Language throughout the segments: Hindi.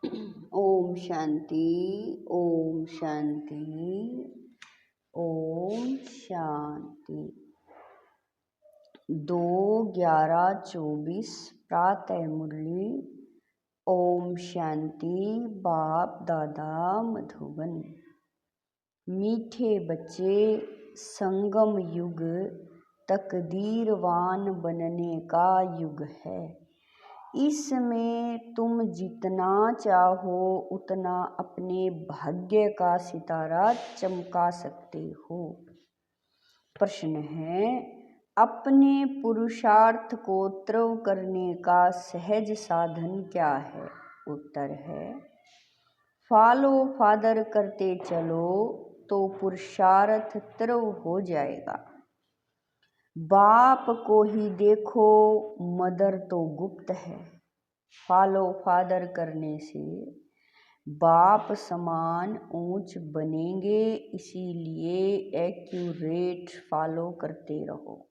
ओम शांति। ओम शांति। ओम शांति। 2/11/24 प्रातः मुरली। ओम शांति। बाप दादा मधुबन। मीठे बच्चे, संगम युग तकदीरवान बनने का युग है। इसमें तुम जितना चाहो उतना अपने भाग्य का सितारा चमका सकते हो। प्रश्न है, अपने पुरुषार्थ को तीव्र करने का सहज साधन क्या है? उत्तर है, फॉलो फादर करते चलो तो पुरुषार्थ तीव्र हो जाएगा। बाप को ही देखो, मदर तो गुप्त है। फॉलो फादर करने से बाप समान ऊंच बनेंगे, इसीलिए एक्यूरेट फॉलो करते रहो।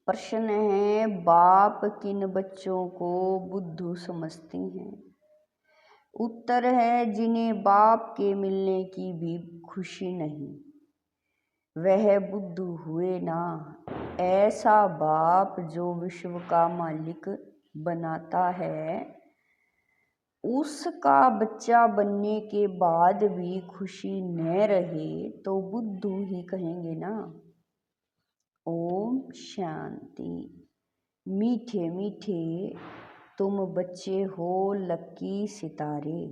प्रश्न है, बाप किन बच्चों को बुद्धू समझती हैं? उत्तर है, जिन्हें बाप के मिलने की भी खुशी नहीं, वह बुद्धू हुए ना। ऐसा बाप जो विश्व का मालिक बनाता है, उसका बच्चा बनने के बाद भी खुशी न रहे तो बुद्धू ही कहेंगे ना। ओम शांति। मीठे मीठे तुम बच्चे हो लकी सितारे।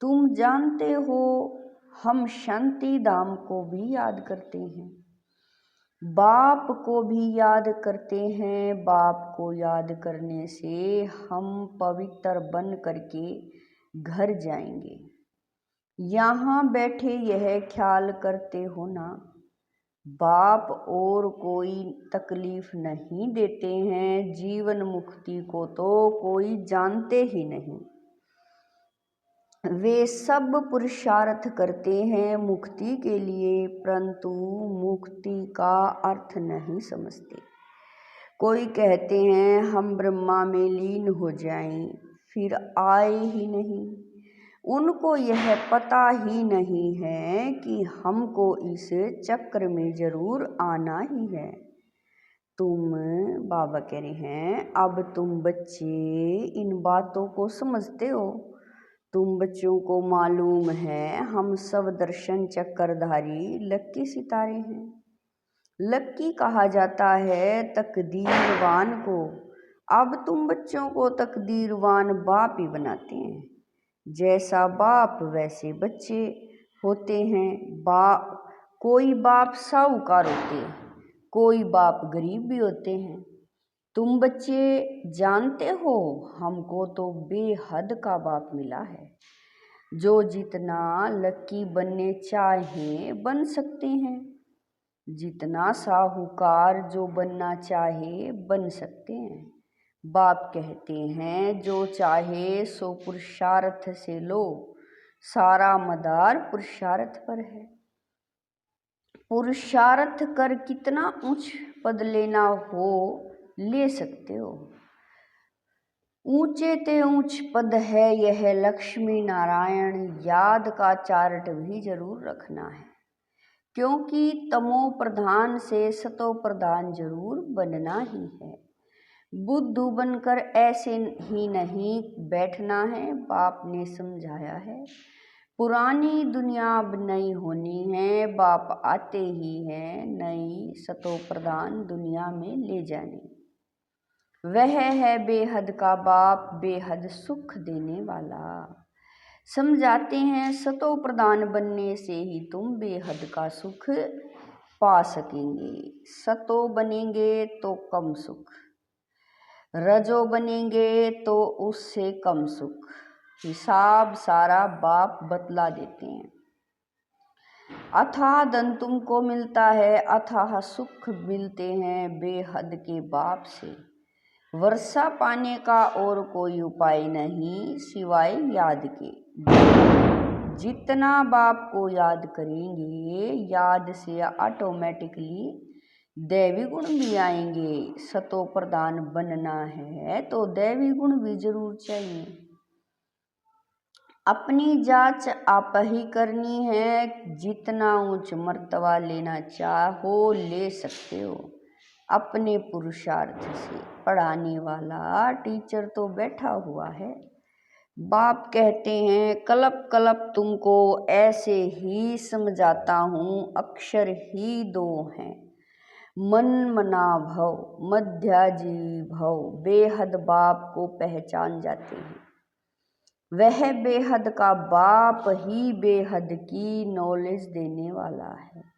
तुम जानते हो हम शांति धाम को भी याद करते हैं, बाप को भी याद करते हैं। बाप को याद करने से हम पवित्र बन करके घर जाएंगे। यहाँ बैठे यह ख्याल करते हो ना, बाप और कोई तकलीफ नहीं देते हैं। जीवन मुक्ति को तो कोई जानते ही नहीं। वे सब पुरुषार्थ करते हैं मुक्ति के लिए, परंतु मुक्ति का अर्थ नहीं समझते। कोई कहते हैं हम ब्रह्मा में लीन हो जाएं, फिर आए ही नहीं। उनको यह पता ही नहीं है कि हमको इस चक्र में जरूर आना ही है। तुम, बाबा कह रहे हैं, अब तुम बच्चे इन बातों को समझते हो। तुम बच्चों को मालूम है हम सब दर्शन चक्रधारी लक्की सितारे हैं। लक्की कहा जाता है तकदीरवान को। अब तुम बच्चों को तकदीरवान बाप ही बनाते हैं। जैसा बाप वैसे बच्चे होते हैं। कोई बाप साहूकार होते हैं, कोई बाप गरीब भी होते हैं। तुम बच्चे जानते हो हमको तो बेहद का बाप मिला है, जो जितना लकी बनने चाहे बन सकते हैं, जितना साहूकार जो बनना चाहे बन सकते हैं। बाप कहते हैं जो चाहे सो पुरुषार्थ से लो, सारा मदार पुरुषार्थ पर है। पुरुषार्थ कर कितना उच्च पद लेना हो ले सकते हो। ऊंचे ते ऊंच पद है यह लक्ष्मी नारायण, याद का चार्ट भी जरूर रखना है, क्योंकि तमो प्रधान से सतो प्रधान जरूर बनना ही है। बुद्धू बनकर ऐसे ही नहीं बैठना है, बाप ने समझाया है। पुरानी दुनिया अब नई होनी है, बाप आते ही हैं नई सतो प्रधान दुनिया में ले जाने। वह है बेहद का बाप, बेहद सुख देने वाला। समझाते हैं सतो प्रधान बनने से ही तुम बेहद का सुख पा सकेंगे। सतो बनेंगे तो कम सुख, रजो बनेंगे तो उससे कम सुख। हिसाब सारा बाप बतला देते हैं। अथाह धन तुमको मिलता है, अथाह सुख मिलते हैं बेहद के बाप से। वर्षा पाने का और कोई उपाय नहीं सिवाय याद के। जितना बाप को याद करेंगे, याद से ऑटोमेटिकली दैवी गुण भी आएंगे। सतो प्रधान बनना है तो दैवी गुण भी जरूर चाहिए। अपनी जांच आप ही करनी है, जितना ऊंच मर्तबा लेना चाहो ले सकते हो अपने पुरुषार्थ से। पढ़ाने वाला टीचर तो बैठा हुआ है। बाप कहते हैं कलप कलप तुमको ऐसे ही समझाता हूँ, अक्षर ही दो हैं, मन मना भव मध्याजी भव। बेहद बाप को पहचान जाते हैं, वह बेहद का बाप ही बेहद की नॉलेज देने वाला है।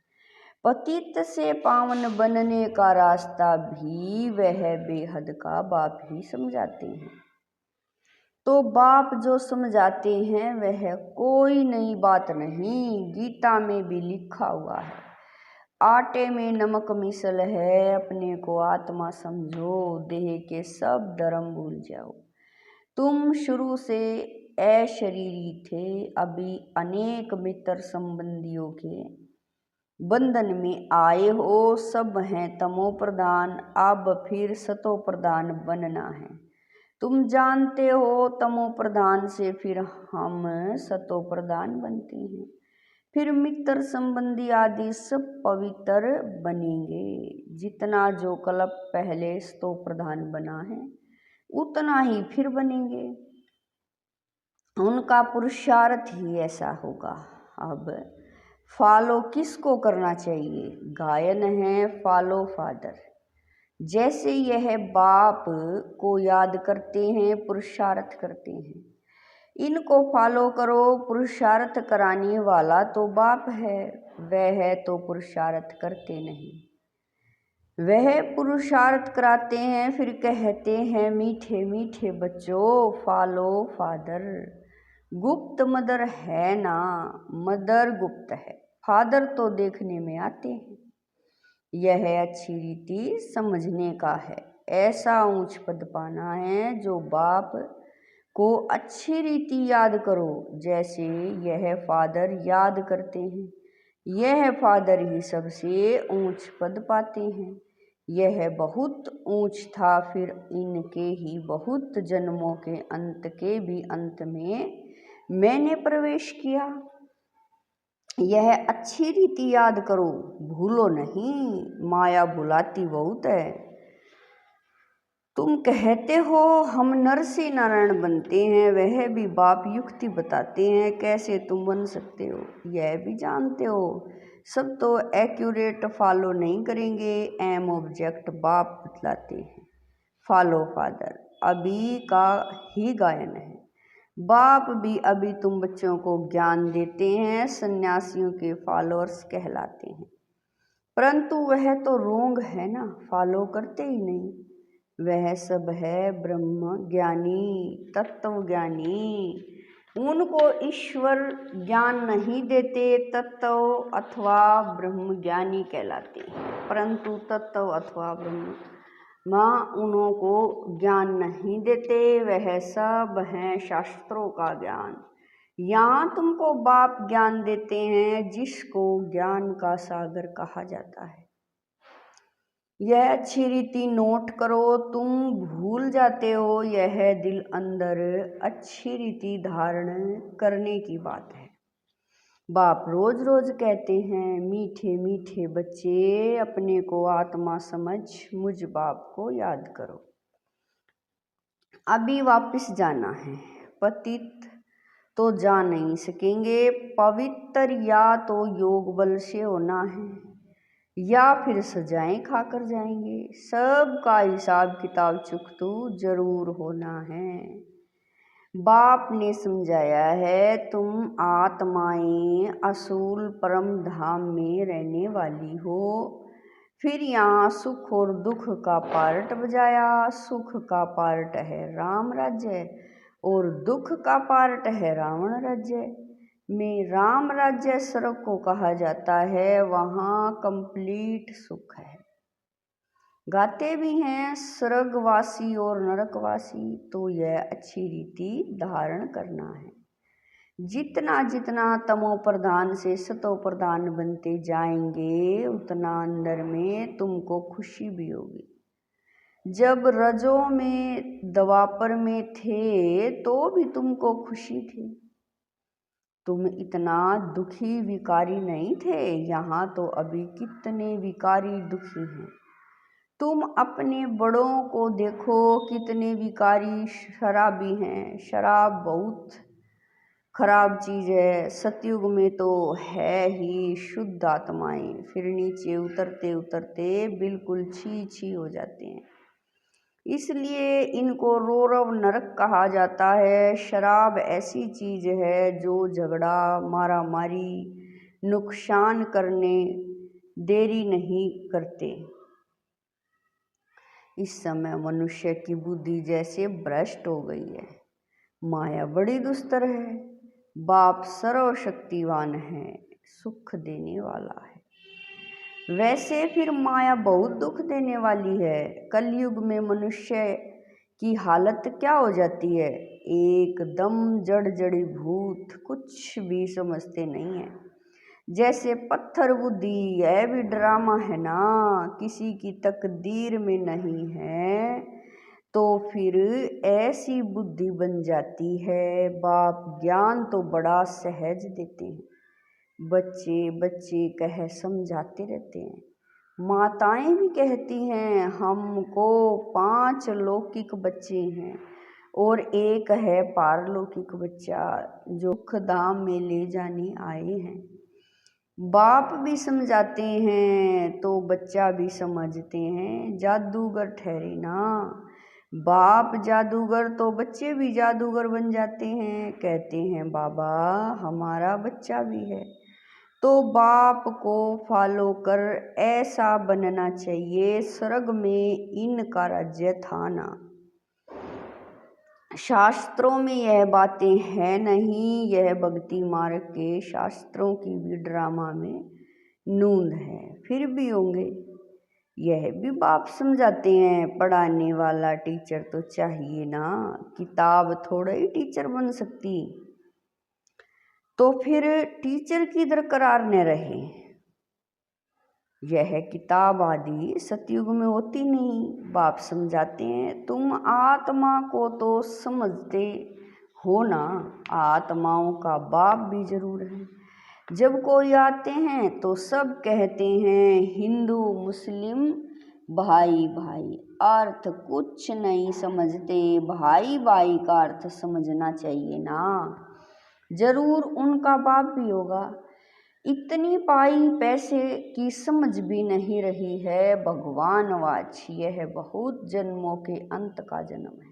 पतित से पावन बनने का रास्ता भी वह बेहद का बाप ही समझाते हैं। तो बाप जो समझाते हैं वह कोई नई बात नहीं, गीता में भी लिखा हुआ है, आटे में नमक मिसल है, अपने को आत्मा समझो, देह के सब धर्म भूल जाओ। तुम शुरू से अशरीरी थे, अभी अनेक मित्र संबंधियों के बंधन में आए हो, सब हैं तमो प्रधान, अब फिर सतो प्रधान बनना है। तुम जानते हो तमो प्रधान से फिर हम सतो प्रधान बनते हैं, फिर मित्र संबंधी आदि सब पवित्र बनेंगे। जितना जो कल्प पहले सतो प्रधान बना है उतना ही फिर बनेंगे, उनका पुरुषार्थ ही ऐसा होगा। अब फॉलो किसको करना चाहिए? गायन है फॉलो फादर। जैसे यह बाप को याद करते हैं, पुरुषार्थ करते हैं, इनको फॉलो करो। पुरुषार्थ कराने वाला तो बाप है, वह तो पुरुषार्थ करते नहीं। वह पुरुषार्थ कराते हैं, फिर कहते हैं मीठे मीठे बच्चों फॉलो फादर। गुप्त मदर है ना, मदर गुप्त है, फादर तो देखने में आते हैं। यह अच्छी रीति समझने का है, ऐसा ऊंच पद पाना है जो बाप को अच्छी रीति याद करो, जैसे यह फादर याद करते हैं। यह फादर ही सबसे ऊंच पद पाते हैं। यह बहुत ऊंच था, फिर इनके ही बहुत जन्मों के अंत के भी अंत में मैंने प्रवेश किया। यह अच्छी रीति याद करो, भूलो नहीं, माया भुलाती बहुत है। तुम कहते हो हम नर से नारायण बनते हैं, वह भी बाप युक्ति बताते हैं कैसे तुम बन सकते हो। यह भी जानते हो सब तो एक्यूरेट फॉलो नहीं करेंगे, एम ऑब्जेक्ट बाप बतलाते हैं। फॉलो फादर अभी का ही गायन है। बाप भी अभी तुम बच्चों को ज्ञान देते हैं, सन्यासियों के फॉलोअर्स कहलाते हैं, परंतु वह तो रोंग है ना, फॉलो करते ही नहीं। वह सब है ब्रह्म ज्ञानी, तत्व ज्ञानी, उनको ईश्वर ज्ञान नहीं देते, तत्व अथवा ब्रह्म ज्ञानी कहलाते हैं, परंतु तत्व अथवा ब्रह्म माँ उनको ज्ञान नहीं देते, वह सब हैं शास्त्रों का ज्ञान। यहाँ तुमको बाप ज्ञान देते हैं, जिसको ज्ञान का सागर कहा जाता है। यह अच्छी रीति नोट करो, तुम भूल जाते हो, यह दिल अंदर अच्छी रीति धारण करने की बात है। बाप रोज रोज कहते हैं मीठे मीठे बच्चे अपने को आत्मा समझ मुझ बाप को याद करो। अभी वापस जाना है, पतित तो जा नहीं सकेंगे, पवित्र या तो योग बल से होना है या फिर सजाएं खाकर जाएंगे। सबका हिसाब किताब चुकतू जरूर होना है। बाप ने समझाया है तुम आत्माएं असूल परम धाम में रहने वाली हो। फिर यहाँ सुख और दुख का पार्ट बजाया। सुख का पार्ट है राम राज्य और दुख का पार्ट है रावण राज्य में। राम राज्य स्वर्ग को कहा जाता है, वहाँ कंप्लीट सुख है। गाते भी हैं स्वर्गवासी और नरकवासी, तो यह अच्छी रीति धारण करना है। जितना जितना तमो प्रधान से सतो प्रधान बनते जाएंगे, उतना अंदर में तुमको खुशी भी होगी। जब रजों में द्वापर में थे तो भी तुमको खुशी थी, तुम इतना दुखी विकारी नहीं थे, यहाँ तो अभी कितने विकारी दुखी हैं। तुम अपने बड़ों को देखो, कितने विकारी शराबी हैं। शराब बहुत खराब चीज़ है। सतयुग में तो है ही शुद्ध आत्माएं, फिर नीचे उतरते उतरते बिल्कुल छी छी हो जाते हैं। इसलिए इनको रौरव नरक कहा जाता है। शराब ऐसी चीज़ है जो झगड़ा, मारा मारी, नुकसान करने देरी नहीं करते। इस समय मनुष्य की बुद्धि जैसे भ्रष्ट हो गई है। माया बड़ी दुस्तर है। बाप सर्वशक्तिवान है, सुख देने वाला है, वैसे फिर माया बहुत दुख देने वाली है। कलयुग में मनुष्य की हालत क्या हो जाती है, एकदम जड़ जड़ी भूत, कुछ भी समझते नहीं है। जैसे पत्थर बुद्धि, यह भी ड्रामा है ना, किसी की तकदीर में नहीं है तो फिर ऐसी बुद्धि बन जाती है। बाप ज्ञान तो बड़ा सहज देते हैं, बच्चे बच्चे कह समझाते रहते हैं। माताएं भी कहती हैं हमको 5 लौकिक बच्चे हैं और एक है पारलौकिक बच्चा जो धाम में ले जाने आए हैं। बाप भी समझाते हैं तो बच्चा भी समझते हैं, जादूगर ठहरे ना। बाप जादूगर तो बच्चे भी जादूगर बन जाते हैं। कहते हैं बाबा हमारा बच्चा भी है, तो बाप को फॉलो कर ऐसा बनना चाहिए। स्वर्ग में इनका राज्य था ना। शास्त्रों में यह बातें हैं नहीं, यह भक्ति मार्ग के शास्त्रों की भी ड्रामा में नूंद है, फिर भी होंगे। यह भी बाप समझाते हैं, पढ़ाने वाला टीचर तो चाहिए ना, किताब थोड़ा ही टीचर बन सकती, तो फिर टीचर की दरकरार न रहे। यह किताब आदि सतयुग में होती नहीं। बाप समझाते हैं तुम आत्मा को तो समझते हो ना, आत्माओं का बाप भी जरूर है। जब कोई आते हैं तो सब कहते हैं हिंदू मुस्लिम भाई भाई, अर्थ कुछ नहीं समझते। भाई भाई का अर्थ समझना चाहिए ना, जरूर उनका बाप भी होगा। इतनी पाई पैसे की समझ भी नहीं रही है भगवान वाच, यह बहुत जन्मों के अंत का जन्म है।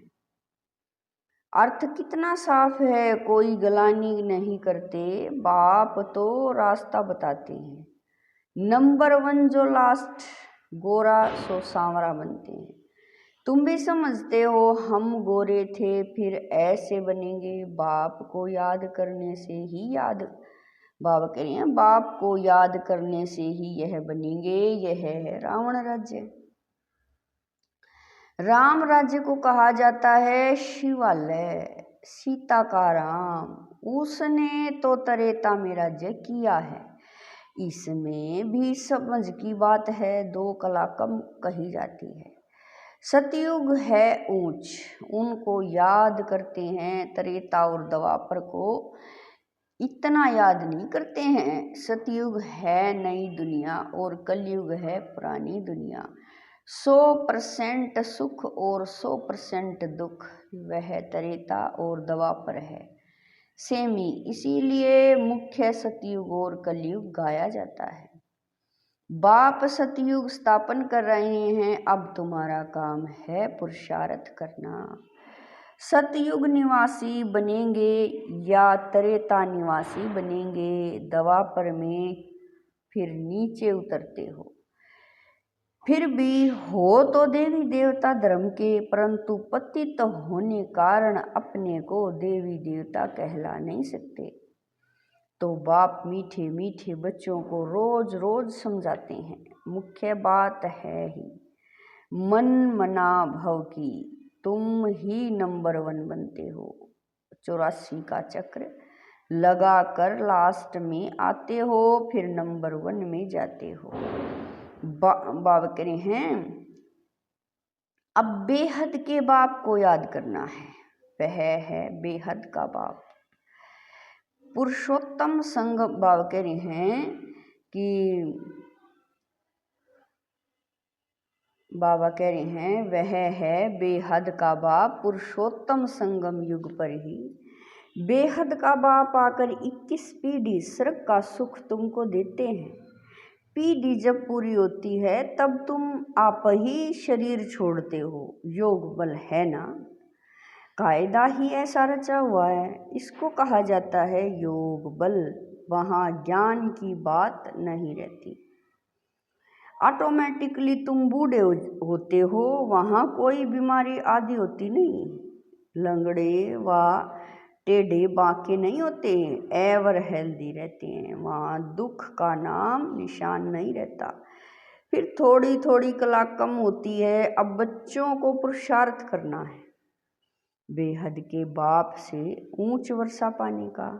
अर्थ कितना साफ है, कोई गलानी नहीं करते। बाप तो रास्ता बताते हैं। नंबर 1 जो लास्ट गोरा सो सांवरा बनते हैं। तुम भी समझते हो हम गोरे थे फिर ऐसे बनेंगे। बाप को याद करने से ही बाबा कह रहे हैं बाप को याद करने से ही यह बनेंगे। यह है रावण राज्य। राम राज्य को कहा जाता है शिवालय, सीता का राम। उसने तो त्रेता में राज्य किया है। इसमें भी समझ की बात है, 2 कला कम कही जाती है। सतयुग है ऊंच, उनको याद करते हैं। त्रेता और द्वापर को इतना याद नहीं करते हैं। सतयुग है नई दुनिया और कलयुग है पुरानी दुनिया। 100% सुख और 100% दुख वह त्रेता और द्वापर है। सेमी, इसीलिए मुख्य सतयुग और कलयुग गाया जाता है। बाप सतयुग स्थापन कर रहे हैं, अब तुम्हारा काम है पुरुषार्थ करना। सतयुग निवासी बनेंगे या त्रेता निवासी बनेंगे, द्वापर में फिर नीचे उतरते हो। फिर भी हो तो देवी देवता धर्म के, परंतु पतित होने कारण अपने को देवी देवता कहला नहीं सकते। तो बाप मीठे मीठे बच्चों को रोज रोज समझाते हैं। मुख्य बात है ही मन मना भव की, तुम ही नंबर 1 बनते हो। 84 का चक्र लगा कर लास्ट में आते हो, फिर नंबर 1 में जाते हो। बाबा कह रहे हैं अब बेहद के बाप को याद करना है, वह है बेहद का बाप। पुरुषोत्तम संग बाबा कह रहे हैं कि बाबा कह रहे हैं वह है बेहद का बाप पुरुषोत्तम संगम युग पर ही। बेहद का बाप आकर 21 पीढ़ी स्वर्ग का सुख तुमको देते हैं। पीढ़ी जब पूरी होती है तब तुम आप ही शरीर छोड़ते हो। योग बल है ना, कायदा ही ऐसा रचा हुआ है, इसको कहा जाता है योग बल। वहाँ ज्ञान की बात नहीं रहती। ऑटोमेटिकली तुम बूढ़े होते हो, वहाँ कोई बीमारी आदि होती नहीं। लंगड़े व टेढ़े बांके नहीं होते, एवर हेल्दी रहते हैं। वहाँ दुख का नाम निशान नहीं रहता। फिर थोड़ी थोड़ी कला कम होती है। अब बच्चों को पुरुषार्थ करना है बेहद के बाप से ऊंच वर्षा पाने का।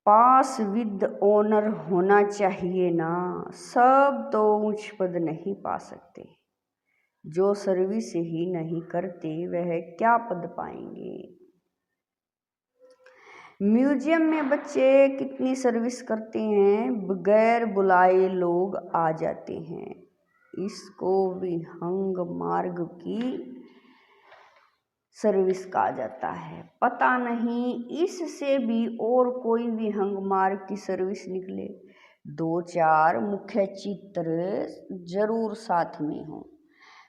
पास विद ऑनर होना चाहिए ना, सब तो ऊंच पद नहीं पा सकते। जो सर्विस ही नहीं करते वह क्या पद पाएंगे। म्यूजियम में बच्चे कितनी सर्विस करते हैं, बगैर बुलाए लोग आ जाते हैं। इसको विहंग मार्ग की सर्विस कहा जाता है। पता नहीं इससे भी और कोई विहंग मार्ग की सर्विस निकले। 2-4 मुख्य चित्र जरूर साथ में हो।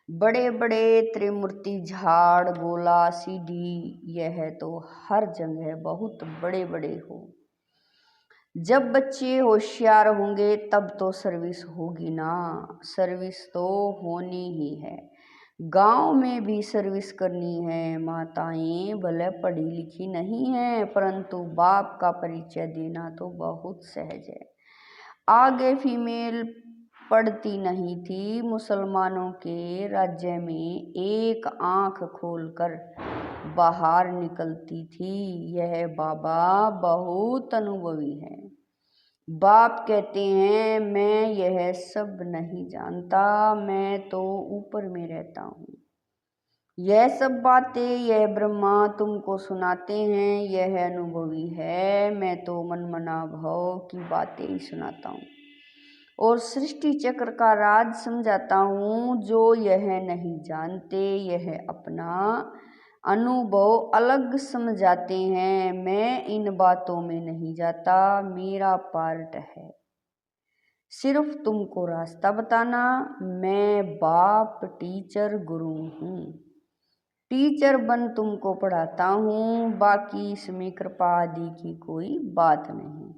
बड़े बड़े त्रिमूर्ति, झाड़, गोला, सीढ़ी, यह तो हर जगह बहुत बड़े बड़े हो। जब बच्चे होशियार होंगे तब तो सर्विस होगी ना। सर्विस तो होनी ही है। गांव में भी सर्विस करनी है। माताएं भले पढ़ी लिखी नहीं है, परंतु बाप का परिचय देना तो बहुत सहज है। आगे फीमेल पढ़ती नहीं थी। मुसलमानों के राज्य में एक आंख खोलकर बाहर निकलती थी। यह बाबा बहुत अनुभवी है। बाप कहते हैं मैं यह सब नहीं जानता, मैं तो ऊपर में रहता हूँ। यह सब बातें यह ब्रह्मा तुमको सुनाते हैं, यह अनुभवी है। मैं तो मनमना भाव की बातें ही सुनाता हूँ और सृष्टि चक्र का राज समझाता हूँ। जो यह नहीं जानते, यह अपना अनुभव अलग समझाते हैं। मैं इन बातों में नहीं जाता, मेरा पार्ट है सिर्फ तुमको रास्ता बताना। मैं बाप टीचर गुरु हूँ। टीचर बन तुमको पढ़ाता हूँ, बाकी इसमें कृपा आदि की कोई बात नहीं।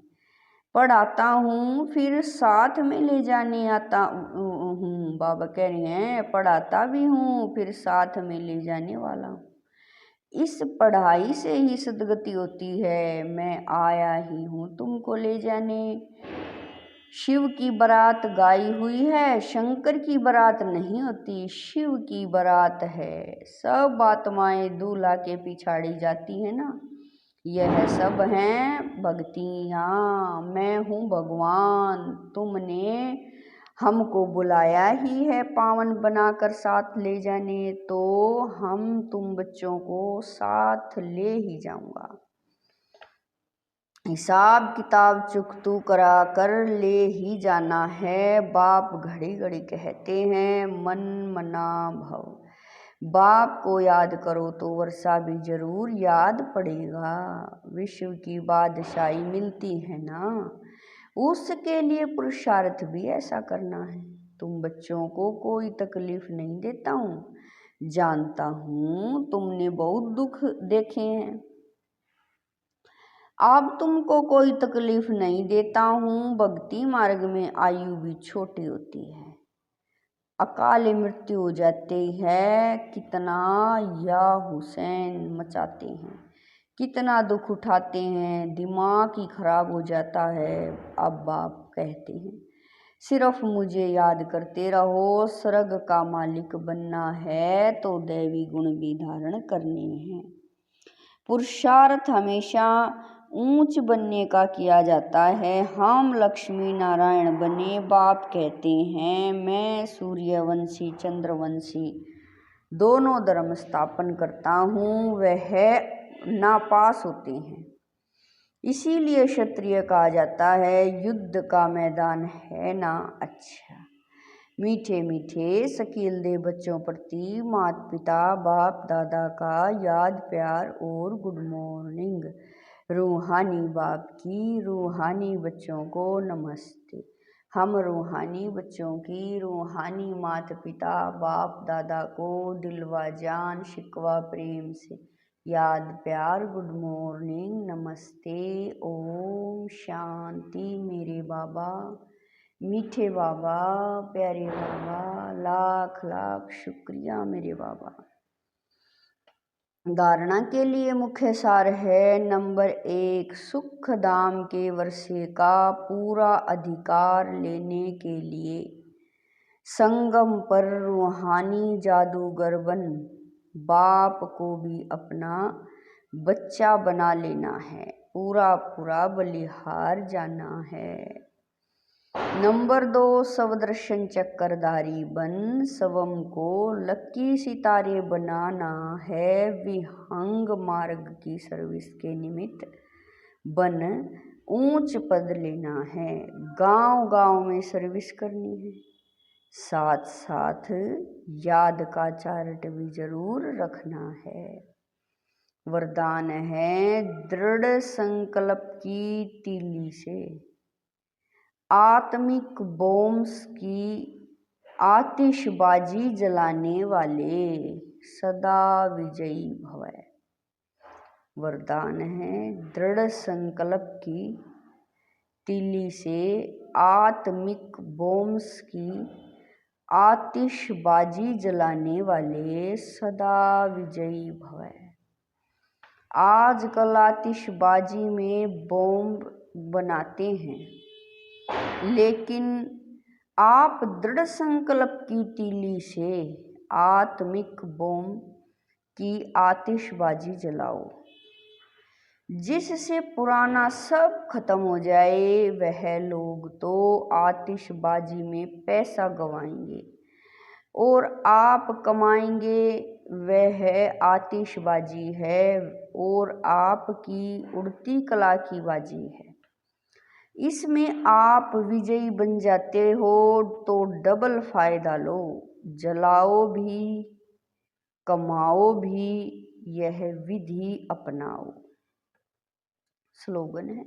पढ़ाता हूँ फिर साथ में ले जाने आता हूँ। बाबा कह रहे हैं पढ़ाता भी हूँ फिर साथ में ले जाने वाला हूँ। इस पढ़ाई से ही सदगति होती है। मैं आया ही हूँ तुमको ले जाने। शिव की बारात गाई हुई है, शंकर की बारात नहीं होती, शिव की बारात है। सब आत्माएं दूल्हा के पिछाड़ी जाती है ना। यह सब हैं भक्तियाँ। मैं हूँ भगवान, तुमने हमको बुलाया ही है पावन बनाकर साथ ले जाने, तो हम तुम बच्चों को साथ ले ही जाऊंगा। हिसाब किताब चुकतू करा कर ले ही जाना है। बाप घड़ी घड़ी कहते हैं मन मना भव। बाप को याद करो तो वर्षा भी जरूर याद पड़ेगा। विश्व की बादशाही मिलती है ना, उसके लिए पुरुषार्थ भी ऐसा करना है। तुम बच्चों को कोई तकलीफ नहीं देता हूँ, जानता हूँ तुमने बहुत दुख देखे हैं। अब तुमको कोई तकलीफ नहीं देता हूँ। भक्ति मार्ग में आयु भी छोटी होती है, अकाल मृत्यु हो जाती है। कितना या हुसैन मचाते हैं, कितना दुख उठाते हैं, दिमाग ही खराब हो जाता है। अब बाप कहते हैं सिर्फ मुझे याद करते रहो। स्वर्ग का मालिक बनना है तो दैवी गुण भी धारण करने हैं। पुरुषार्थ हमेशा ऊंच बनने का किया जाता है। हम लक्ष्मी नारायण बने। बाप कहते हैं मैं सूर्यवंशी चंद्रवंशी दोनों धर्म स्थापन करता हूँ। वह नापास होते हैं, इसीलिए क्षत्रिय कहा जाता है। युद्ध का मैदान है ना अच्छा। मीठे मीठे शकील दे बच्चों प्रति माता पिता बाप दादा का याद प्यार और गुड मॉर्निंग। रूहानी बाप की रूहानी बच्चों को नमस्ते। हम रूहानी बच्चों की रूहानी माता पिता बाप दादा को दिलवा जान शिकवा प्रेम से याद प्यार गुड मॉर्निंग नमस्ते ओम शांति। मेरे बाबा मीठे बाबा प्यारे बाबा लाख लाख शुक्रिया मेरे बाबा। धारणा के लिए मुख्य सार है। नंबर 1, सुख धाम के वर्षे का पूरा अधिकार लेने के लिए संगम पर रूहानी जादूगर बन बाप को भी अपना बच्चा बना लेना है। पूरा पूरा बलिहार जाना है। नंबर 2, स्वदर्शन चक्रधारी बन स्वयं को लकी सितारे बनाना है। विहंग मार्ग की सर्विस के निमित्त बन ऊंच पद लेना है। गांव गांव में सर्विस करनी है। साथ साथ याद का चार्ट भी जरूर रखना है। वरदान है दृढ़ संकल्प की तीली से आत्मिक बॉम्ब्स की आतिशबाजी जलाने वाले सदा विजयी भव। वरदान है दृढ़ संकल्प की तीली से आत्मिक बॉम्ब्स की आतिशबाजी जलाने वाले सदा विजयी भव। आजकल आतिशबाजी में बॉम्ब बनाते हैं, लेकिन आप दृढ़ संकल्प की तीली से आत्मिक बॉम्ब की आतिशबाजी जलाओ, जिससे पुराना सब खत्म हो जाए। वह लोग तो आतिशबाजी में पैसा गवाएंगे और आप कमाएंगे। वह आतिशबाजी है और आपकी उड़ती कला की बाजी है। इसमें आप विजयी बन जाते हो तो डबल फायदा लो। जलाओ भी कमाओ भी, यह विधि अपनाओ। स्लोगन है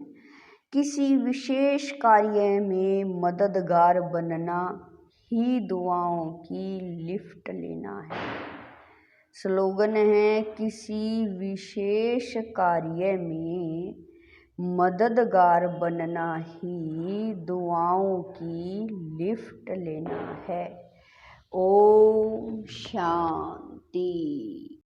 किसी विशेष कार्य में मददगार बनना ही दुआओं की लिफ्ट लेना है। स्लोगन है किसी विशेष कार्य में मददगार बनना ही दुआओं की लिफ्ट लेना है। ओम शांति।